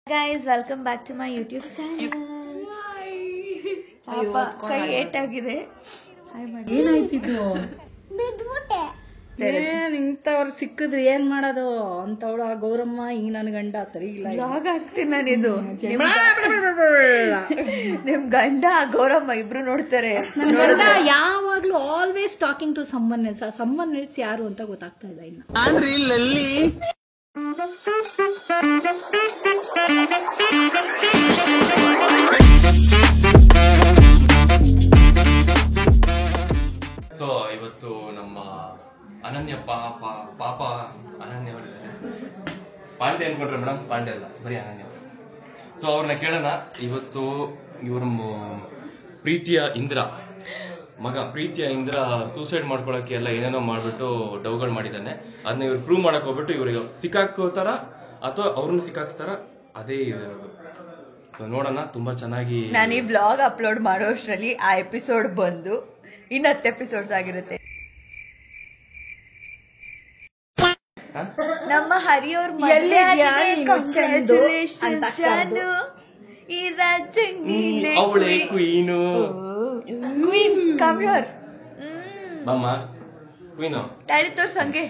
Guys, welcome back to my YouTube channel. ಪಾಪ ಕೈ ಏಟಾಗಿದೆ. ಏನಾಯ್ತಿದ್ದು? ಇಂಥವ್ರು ಸಿಕ್ಕಿದ್ರೆ ಏನ್ ಮಾಡೋದು ಅಂತವಳ ಗೌರಮ್ಮ ಈ ನನ್ ಗಂಡ ಸರಿ ಇಲ್ಲ. ಬ್ಲಾಗ್ ಹಾಕ್ತೀನಿ ನಾನಿದು. ನಿಮ್ ಗಂಡ ಗೌರಮ್ಮ ಇಬ್ರು ನೋಡ್ತಾರೆ. ನನ್ ಗಂಡ ಯಾವಾಗ್ಲೂ always talking to someone else ಯಾರು ಅಂತ ಗೊತ್ತಾಗ್ತಾ ಇಲ್ಲ ಇನ್ನು. ಸೊ ಇವತ್ತು ನಮ್ಮ ಅನನ್ಯ ಪಾಪ ಅನನ್ಯ ಅವರಿದ್ದಾರೆ. ಪಾಂಡೆ ಅನ್ಕೊಂಡ್ರೆ ಮೇಡಮ್, ಪಾಂಡೆ ಅಲ್ಲ, ಬರೀ ಅನನ್ಯ ಅವರು. ಸೊ ಅವ್ರನ್ನ ಕೇಳೋಣ. ಇವತ್ತು ಇವ್ರ ಪ್ರೀತಿಯ ಇಂದ್ರ ಸೂಸೈಡ್ ಮಾಡ್ಕೊಳಕ್ಕೆ ಎಲ್ಲ ಏನೇನೋ ಮಾಡ್ಬಿಟ್ಟು ಡೌಗಳು ಮಾಡಿದ್ದಾನೆ. ಅದನ್ನ ಇವ್ರು ಪ್ರೂವ್ ಮಾಡಕ್ ಹೋಗ್ಬಿಟ್ಟು ಇವ್ರಿಗೆ ಸಿಕ್ಕಾಕೋತಾರ ಅಥವಾ ಅವ್ರನ್ನ ಸಿಕ್ಕಾಕ್ಸ್ತಾರ, ಅದೇ ಇರೋದು. ನೋಡೋಣ. ತುಂಬಾ ಚೆನ್ನಾಗಿ ನಾನು ಈ ಬ್ಲಾಗ್ ಅಪ್ಲೋಡ್ ಮಾಡೋ ಅಷ್ಟರಲ್ಲಿ ಆ ಎಪಿಸೋಡ್ ಬಂದು ಇನ್ನು 10 ಎಪಿಸೋಡ್ಸ್ ಆಗಿರುತ್ತೆ. ನಮ್ಮ ಹರಿಯವ್ರ ಅವಳೆ ಕ್ವೀನು ಬಮ್ಮ ಕ್ವೀನು ಡ್ಯಾಡಿ ತೋರ್ಸ್ ಹಂಗೆ.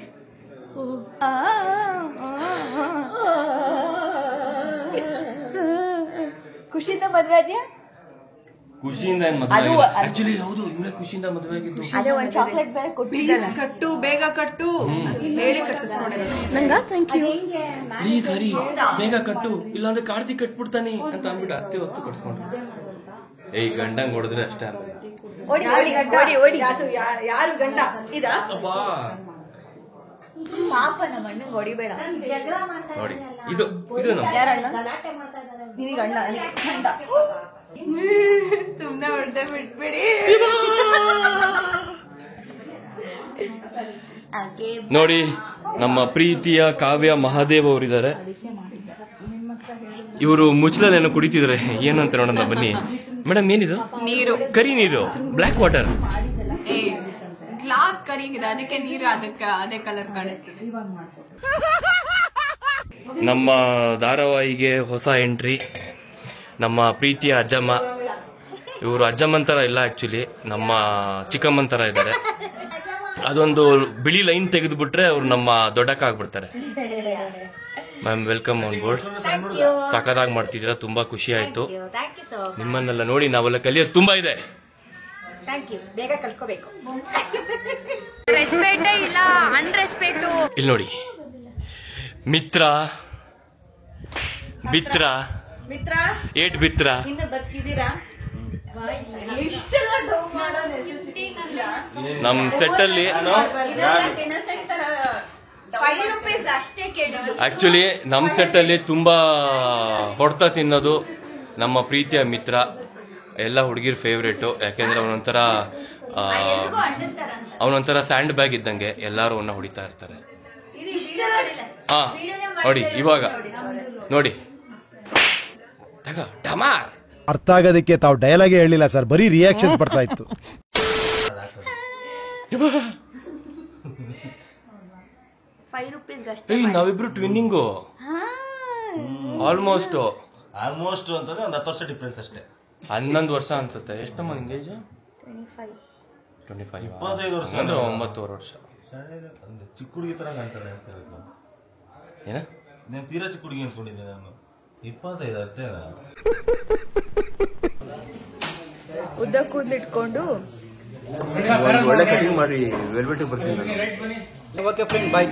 ಖುಷಿಯಿಂದ ಮದ್ವೆ ಆದ್ಯಾ? ಖುಷಿಯಿಂದ ಏನ್ ಮದುವೆ? ಆಕ್ಚುಲಿ ಹೌದು, ಇವನೇ ಖುಷಿಯಿಂದ ಮದುವೆ ಆಗಿದ್ದು. ಅದೇ ಒಂದು ಚಾಕ್ಲೇಟ್ ಬೇರೆ ಕೊಟ್ಟಿದ್ದಾನೆ. ಕಟ್ಟು, ಬೇಗ ಕಟ್ಟು ಹೇಳಿ ಕಟ್ಟಿಸ್ಕೊಂಡಿರೋದು. ಪ್ಲೀಸ್ ಹರಿ, ಬೇಗ ಕಟ್ಟು, ಇಲ್ಲಾಂದ್ರೆ ಕಾರ್ತಿಕ್ ಕಟ್ಬಿಡ್ತಾನೆ ಅಂತ ಅಂದ್ಬಿಟ್ಟು ಅತ್ತೆ ಹೊತ್ತು ಕಟ್ಸ್ಕೊಂಡ್ರು. ಏಯ್ ಗಂಡಂಗ್ ಹೊಡೆದ್ರೆ ಅಷ್ಟೇ ಅಲ್ಲ. ಯಾರು ಗಂಡ ಇದ? ಪಾಪ ನಮ್ಮ ಅಣ್ಣಂಗ್ ಹೊಡಿಬೇಡ. ನೋಡಿ, ಇದು ನಮ್ಮ ನಿನಗೆ ಅಣ್ಣ ಗಂಡ. ಸುಮ್ನೆ ಹೊಡೆದೇ ಬಿಟ್ಬಿಡಿ. ನೋಡಿ, ನಮ್ಮ ಪ್ರೀತಿಯ ಕಾವ್ಯ ಮಹಾದೇವ್ ಅವರಿದ್ದಾರೆ. ಇವರು ಮುಚ್ಚಲಲ್ಲೇನೋ ಕುಡಿತಿದ್ದಾರೆ. ಏನು ಅಂತ ನೋಡೋಣ ಬನ್ನಿ. ಮೇಡಮ್, ಏನಿದು? ನೀರು, ಕರಿ ನೀರು, ಬ್ಲಾಕ್ ವಾಟರ್. ಗ್ಲಾಸ್ ಕರಿಂಗಿದೆ, ಅದಕ್ಕೆ ನೀರು ಅದೇ ಕಲರ್ ಕಾಣಿಸ್ತದೆ. ನಮ್ಮ ಧಾರಾವಾಹಿಗೆ ಹೊಸ ಎಂಟ್ರಿ ನಮ್ಮ ಪ್ರೀತಿಯ ಅಜ್ಜಮ್ಮ. ಇವರು ಅಜ್ಜಮ್ಮನ್ ತರ ಇಲ್ಲ, ಆಕ್ಚುಲಿ ನಮ್ಮ ಚಿಕ್ಕಮ್ಮನ್ ತರ ಇದ್ದಾರೆ. ಅದೊಂದು ಬಿಳಿ ಲೈನ್ ತೆಗೆದು ಬಿಟ್ರೆ ಅವ್ರು ನಮ್ಮ ದೊಡ್ಡಕ್ಕ ಆಗ್ಬಿಡ್ತಾರೆ. Ma'am, welcome on board. ಸಖತ್ತಾಗಿ ಮಾಡ್ತಿದ್ದೀರಾ, ತುಂಬಾ ಖುಷಿ ಆಯ್ತು ನಿಮ್ಮನ್ನೆಲ್ಲ ನೋಡಿ. ನಾವೆಲ್ಲ ಕಲಿಯೋದು ತುಂಬಾ ಇದೆ. ಬೇಗ ಕಲ್ತ್ಕೋಬೇಕು. ರೆಸ್ಪೆಕ್ಟೇ ಇಲ್ಲ, ಅನ್ರೆಸ್ಪೆಕ್ಟು. ಇಲ್ಲಿ ನೋಡಿ, ಮಿತ್ರ ಬಿತ್ರ ಏಟ್ ಬಿತ್ರ. ಇನ್ನು ಬದುಕಿದ್ದೀರಾ? ಇಷ್ಟೆಲ್ಲ ಡೌ ಮಾಡೋ ನೆಸೆಸಿಟಿ ಇಲ್ಲ. ನಮ್ ಸೆಟ್ ಅಲ್ಲಿ ₹5 ಅಷ್ಟೇ ಕೇಳಿದ್ದು. ಆಕ್ಚುಲಿ ನಮ್ ಸೆಟ್ ಅಲ್ಲಿ ತುಂಬಾ ಹೊಡ್ತ ತಿನ್ನೋದು ನಮ್ಮ ಪ್ರೀತಿಯ ಮಿತ್ರ. ಎಲ್ಲ ಹುಡುಗಿರ್ ಫೇವ್ರೇಟು. ಯಾಕೆಂದ್ರೆ ಅವನೊಂಥರ ಸ್ಯಾಂಡ್ ಬ್ಯಾಗ್ ಇದ್ದಂಗೆ, ಎಲ್ಲಾರು ಅವನ್ನ ಹೊಡಿತಾ ಇರ್ತಾರೆ. ಹಾ ನೋಡಿ, ಇವಾಗ ನೋಡಿ, ಅರ್ಥ ಆಗೋದಕ್ಕೆ ತಾವು ಡೈಲಾಗೇ ಹೇಳಿಲ್ಲ ಸರ್, ಬರೀ ರಿಯಾಕ್ಷನ್ಸ್ ಬರ್ತಾ ಇತ್ತು. ₹5 ನಾವಿಬ್ರು ಟ್ವಿನ್ನಿಂಗು. ಆಲ್ಮೋಸ್ಟ್ ಅಂತಂದ್ರೆ ಒಂದು 10 ವರ್ಷ ಡಿಫ್ರೆನ್ಸ್ ಅಷ್ಟೇ. 11 ವರ್ಷ ಅನ್ಸುತ್ತೆ. ಎಷ್ಟು ನಮ್ಮ ಎಂಗೇಜ್? 25 ವರ್ಷ ಅಂದ್ರೆ 9 ವರ್ಷ. ಚಿಕ್ಕ ಹುಡುಗಿ ತರ ಕಾಣ್ತಾರೆ. ಏನ నేను ತೀರಾ ಚಿಕ್ಕ ಹುಡುಗಿ ಅನ್ಕೊಂಡಿದ್ದೆ ನಾನು. 25 ಅಷ್ಟೇನಾ? ಉದ್ದ ಕೂದಲಿಟ್ಕೊಂಡು ಒಳ್ಳೆ ಕಟಿಂಗ್ ಮಾಡಿ ವೆಲ್ವೆಟ್ ಬರ್ತೀನಿ. ಓಕೆ ಫ್ರೆಂಡ್, ಬಾಯ್.